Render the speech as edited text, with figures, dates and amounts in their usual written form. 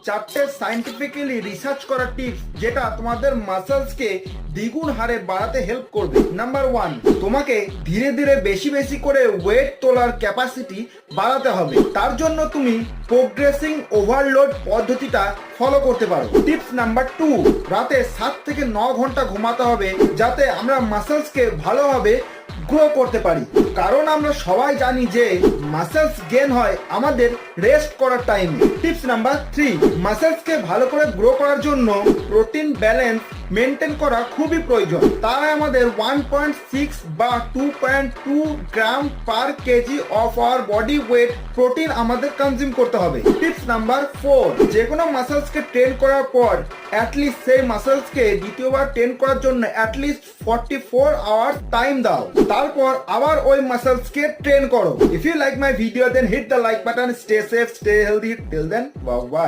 চারটে scientifically research করা tips যেটা তোমাদের মাসলসকে দ্বিগুণ হারে বাড়াতে হেল্প করবে। নাম্বার 1, তোমাকে ধীরে ধীরে বেশি বেশি করে ওয়েট তোলার ক্যাপাসিটি বাড়াতে হবে। তার জন্য তুমি প্রোগ্রেসিং ওভারলোড পদ্ধতিটা ফলো করতে পারো। টিপস নাম্বার 2, রাতে 7 থেকে 9 ঘন্টা ঘুমাতে হবে যাতে আমরা মাসলসকে ভালোভাবে গ্রো করতে পারি। কারণ আমরা সবাই জানি যে মাসলস গেন হয় আমাদের রেস্ট করার টাইমে। টিপস নাম্বার 3, মাসলসকে ভালো করে গ্রো করার জন্য প্রোটিন ব্যালেন্স মেনটেন করা খুবই প্রয়োজন। তাই আমাদের 1.6 বা 2.2 gram per KG of our body weight protein আমাদের কনজিউম করতে হবে। টিপস নাম্বার 4, যে কোনো মাসলসকে ট্রেন করার পর অ্যাটলিস্ট সেই মাসলসকে দ্বিতীয়বার ট্রেন করার জন্য অ্যাটলিস্ট 44 আওয়ার্স টাইম দাও, তারপর আবার ওই মাসলসকে ট্রেন করো। If you like my video then hit the like button, stay safe, stay healthy, till then bye by.